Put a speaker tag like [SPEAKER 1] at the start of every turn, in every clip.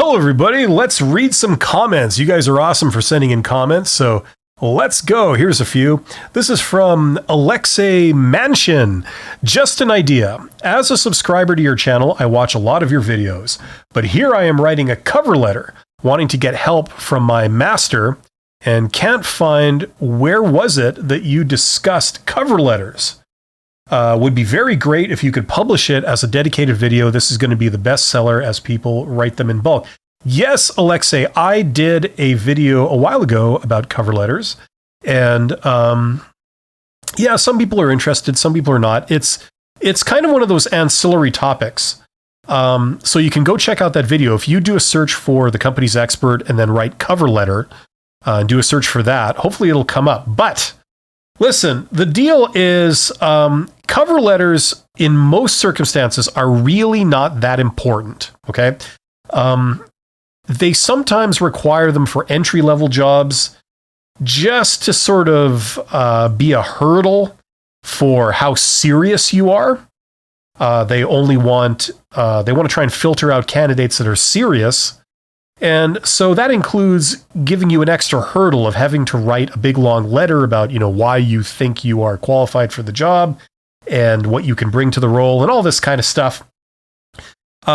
[SPEAKER 1] Hello, everybody. Let's read some comments. You guys are awesome for sending in comments, so let's go. Here's a few. This is from Alexei Mansion. Just an idea. As a subscriber to your channel, I watch a lot of your videos, but here I am writing a cover letter, wanting to get help from my master, and can't find where was it that you discussed cover letters. Would be very great if you could publish it as a dedicated video. This is going to be the best seller as people write them in bulk. Yes, Alexei, I did a video a while ago about cover letters. And yeah, some people are interested, some people are not. It's kind of one of those ancillary topics. So you can go check out that video. If you do a search for the company's expert and then write cover letter, and do a search for that, hopefully it'll come up. But listen, the deal is cover letters in most circumstances are really not that important, okay? They sometimes require them for entry-level jobs just to sort of be a hurdle for how serious you are. They want to try and filter out candidates that are serious. And so that includes giving you an extra hurdle of having to write a big long letter about, why you think you are qualified for the job and what you can bring to the role and all this kind of stuff.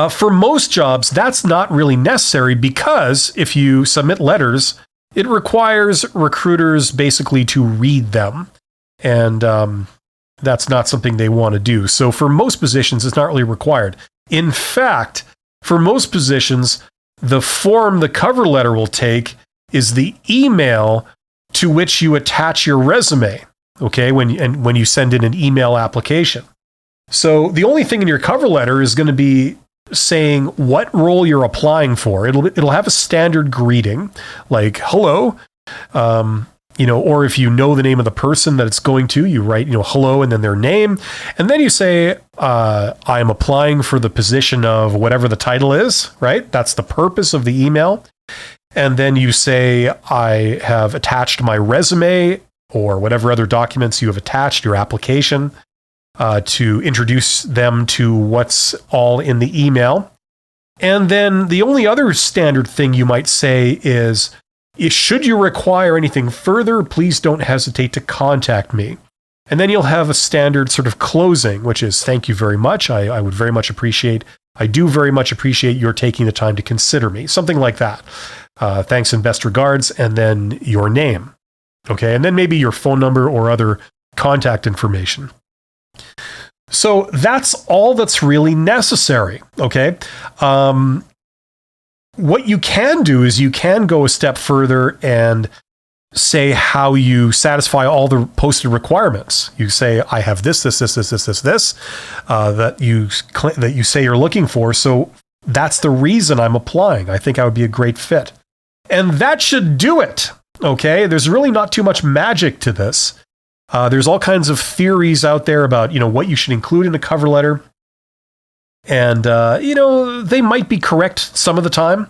[SPEAKER 1] For most jobs, that's not really necessary because if you submit letters, it requires recruiters basically to read them. And that's not something they want to do. So for most positions, it's not really required. In fact, for most positions, the form the cover letter will take is the email to which you attach your resume, okay, when you send in an email application. So the only thing in your cover letter is going to be saying what role you're applying for. It'll have a standard greeting like hello, or if you know the name of the person that it's going to, you write, hello and then their name. And then you say, I'm applying for the position of whatever the title is, right? That's the purpose of the email. And then you say, I have attached my resume or whatever other documents you have attached, your application, to introduce them to what's all in the email. And then the only other standard thing you might say is, should you require anything further, please don't hesitate to contact me. And then you'll have a standard sort of closing, which is thank you very much. I do very much appreciate your taking the time to consider me. Something like that. Thanks and best regards. And then your name. Okay. And then maybe your phone number or other contact information. So that's all that's really necessary. Okay. What you can do is you can go a step further and say how you satisfy all the posted requirements. You say, I have this, that you say you're looking for. So that's the reason I'm applying. I think I would be a great fit. And that should do it. Okay. There's really not too much magic to this. There's all kinds of theories out there about, what you should include in a cover letter. And, they might be correct some of the time,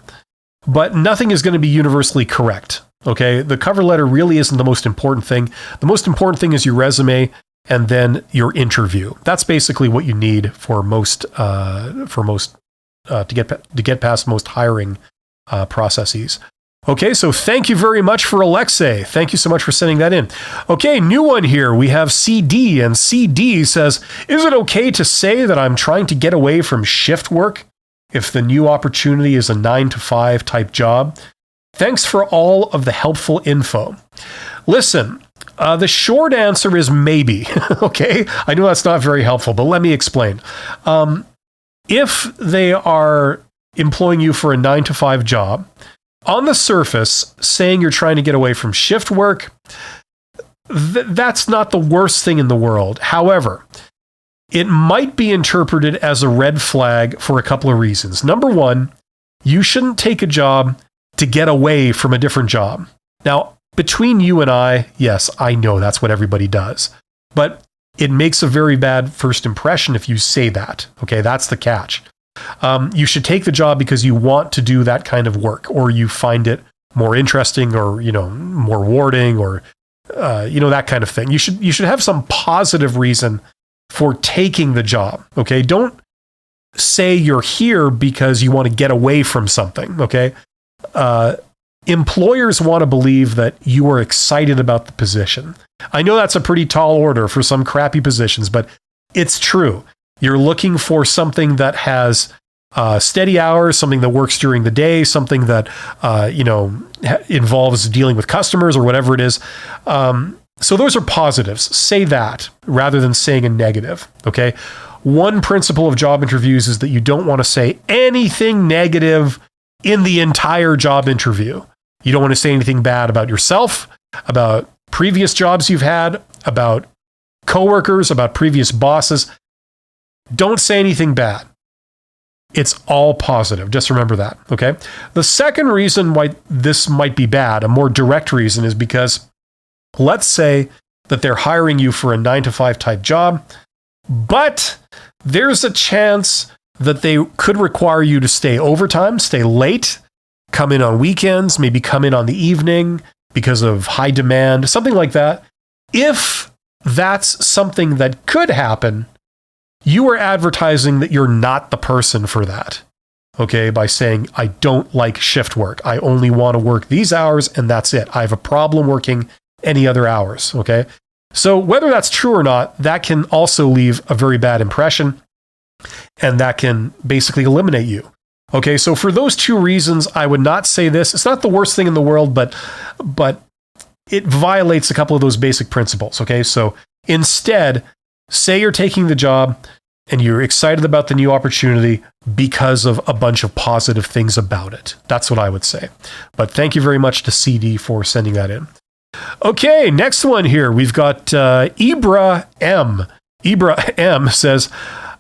[SPEAKER 1] but nothing is going to be universally correct. Okay. The cover letter really isn't the most important thing. The most important thing is your resume and then your interview. That's basically what you need for most to get past most hiring processes. Okay, so thank you very much for Alexei. Thank you so much for sending that in. Okay, new one here. We have CD, and CD says, is it okay to say that I'm trying to get away from shift work if the new opportunity is a 9-to-5 type job? Thanks for all of the helpful info. Listen, the short answer is maybe. Okay, I know that's not very helpful, but let me explain. If they are employing you for a 9-to-5 job, on the surface, saying you're trying to get away from shift work, that's not the worst thing in the world. However, it might be interpreted as a red flag for a couple of reasons. Number one, you shouldn't take a job to get away from a different job. Now, between you and I, yes, I know that's what everybody does. But it makes a very bad first impression if you say that. Okay, that's the catch. You should take the job because you want to do that kind of work, or you find it more interesting, or more rewarding, or that kind of thing. You should have some positive reason for taking the job. Okay, don't say you're here because you want to get away from something, okay? Employers want to believe that you are excited about the position. I know that's a pretty tall order for some crappy positions, but it's true. You're looking for something that has steady hours, something that works during the day, something that involves dealing with customers or whatever it is. So those are positives. Say that rather than saying a negative, okay? One principle of job interviews is that you don't want to say anything negative in the entire job interview. You don't want to say anything bad about yourself, about previous jobs you've had, about coworkers, about previous bosses. Don't say anything bad. It's all positive. Just remember that, okay? The second reason why this might be bad, a more direct reason, is because let's say that they're hiring you for a 9-to-5 type job, but there's a chance that they could require you to stay overtime, stay late, come in on weekends, maybe come in on the evening because of high demand, something like that. If that's something that could happen, you are advertising that you're not the person for that, okay? By saying, I don't like shift work. I only want to work these hours and that's it. I have a problem working any other hours, okay? So whether that's true or not, that can also leave a very bad impression, and that can basically eliminate you. Okay, so for those two reasons, I would not say this. It's not the worst thing in the world, but it violates a couple of those basic principles, okay? So instead, say you're taking the job and you're excited about the new opportunity because of a bunch of positive things about it. That's what I would say. But thank you very much to CD for sending that in. Okay, next one here. We've got Ibra M. Ibra M says,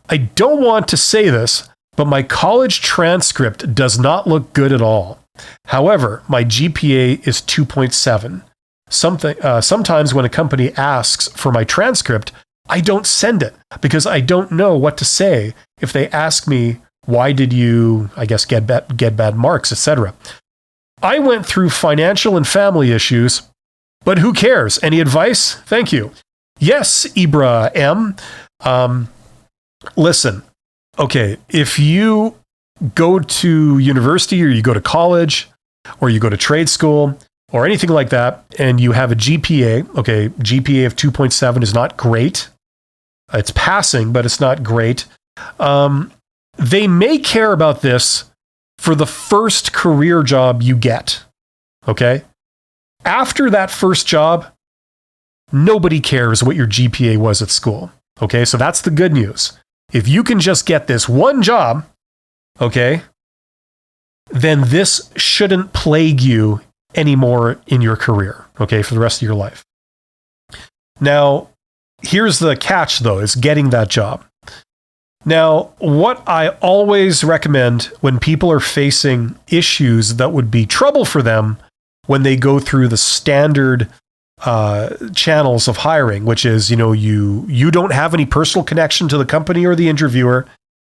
[SPEAKER 1] I don't want to say this, but my college transcript does not look good at all. However, my GPA is 2.7. Sometimes when a company asks for my transcript, I don't send it because I don't know what to say if they ask me, why did you, I guess, get bad marks, etc. I went through financial and family issues, but who cares? Any advice? Thank you. Yes, Ibra M. Listen, okay, if you go to university or you go to college or you go to trade school or anything like that, and you have a GPA, okay, GPA of 2.7 is not great. It's passing, but it's not great. They may care about this for the first career job you get, okay? After that first job, nobody cares what your GPA was at school, okay? So that's the good news. If you can just get this one job, okay, then this shouldn't plague you anymore in your career, okay, for the rest of your life. Now, here's the catch, though, is getting that job. Now, what I always recommend when people are facing issues that would be trouble for them when they go through the standard channels of hiring, which is, you don't have any personal connection to the company or the interviewer.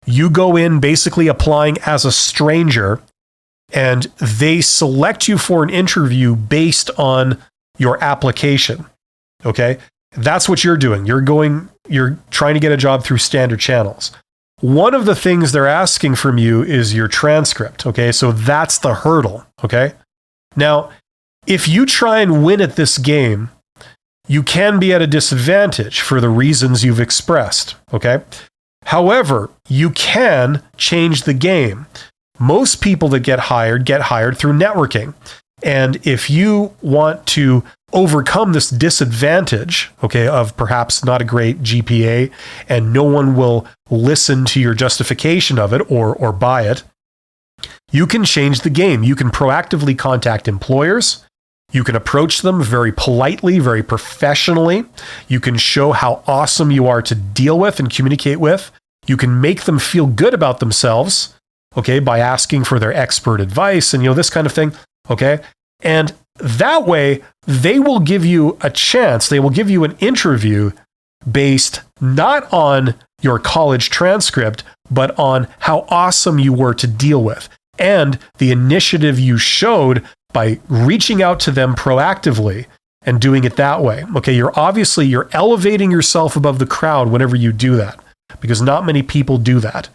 [SPEAKER 1] You go in basically applying as a stranger, and they select you for an interview based on your application. Okay? That's what you're doing. You're trying to get a job through standard channels. One of the things they're asking from you is your transcript. Okay? So that's the hurdle. Okay? Now, if you try and win at this game, you can be at a disadvantage for the reasons you've expressed, okay? However, you can change the game. Most people that get hired through networking. And if you want to overcome this disadvantage, okay, of perhaps not a great GPA and no one will listen to your justification of it or buy it, you can change the game. You can proactively contact employers. You can approach them very politely, very professionally. You can show how awesome you are to deal with and communicate with. You can make them feel good about themselves, okay, by asking for their expert advice and, this kind of thing, okay? And that way, they will give you a chance. They will give you an interview based not on your college transcript, but on how awesome you were to deal with and the initiative you showed by reaching out to them proactively and doing it that way. Okay, you're elevating yourself above the crowd whenever you do that, because not many people do that.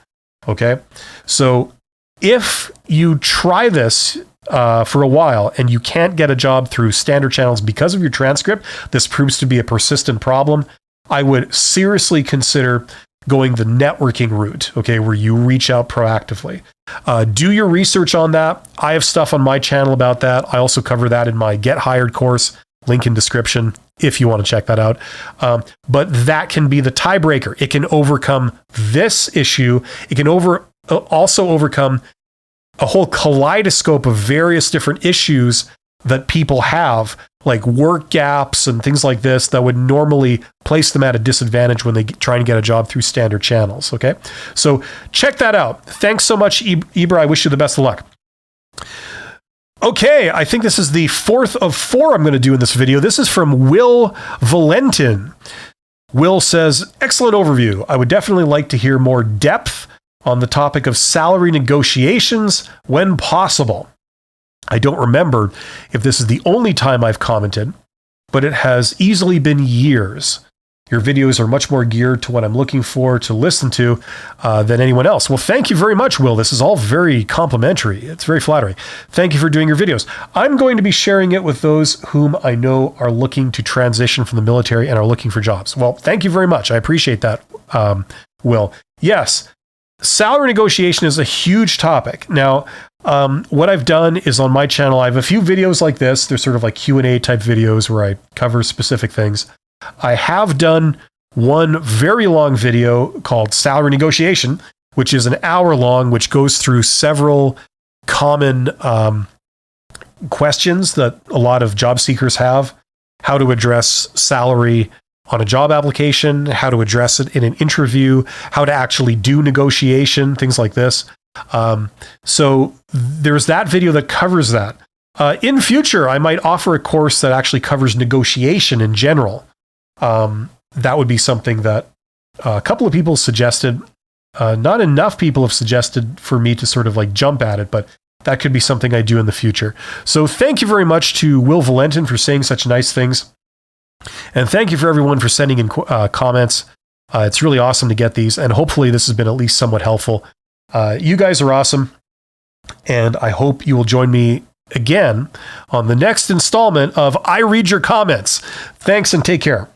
[SPEAKER 1] Okay. So if you try this for a while and you can't get a job through standard channels because of your transcript, this proves to be a persistent problem, I would seriously consider going the networking route, okay, where you reach out proactively. Do your research on that. I have stuff on my channel about that. I also cover that in my Get Hired course, link in description if you want to check that out. But that can be the tiebreaker. It can overcome this issue. It can also overcome a whole kaleidoscope of various different issues that people have, like work gaps and things like this that would normally place them at a disadvantage when they try and get a job through standard channels. Okay. So check that out. Thanks so much, Ibra. I wish you the best of luck. Okay. I think this is the fourth of 4 I'm going to do in this video. This is from Will Valentin. Will says, excellent overview. I would definitely like to hear more depth on the topic of salary negotiations when possible. I don't remember if this is the only time I've commented, but it has easily been years. Your videos are much more geared to what I'm looking for to listen to than anyone else. Well, thank you very much, Will. This is all very complimentary. It's very flattering. Thank you for doing your videos. I'm going to be sharing it with those whom I know are looking to transition from the military and are looking for jobs. Well, thank you very much. I appreciate that, Will. Yes, salary negotiation is a huge topic. Now, what I've done is on my channel, I have a few videos like this. They're sort of like Q&A type videos where I cover specific things. I have done one very long video called Salary Negotiation, which is an hour long, which goes through several common questions that a lot of job seekers have, how to address salary on a job application, how to address it in an interview, how to actually do negotiation, things like this. So there's that video that covers that. In future, I might offer a course that actually covers negotiation in general. That would be something that a couple of people suggested. Not enough people have suggested for me to sort of like jump at it, but that could be something I do in the future. So thank you very much to Will Valentin for saying such nice things. And thank you for everyone for sending in comments. It's really awesome to get these, and hopefully this has been at least somewhat helpful. You guys are awesome, and I hope you will join me again on the next installment of I Read Your Comments. Thanks and take care.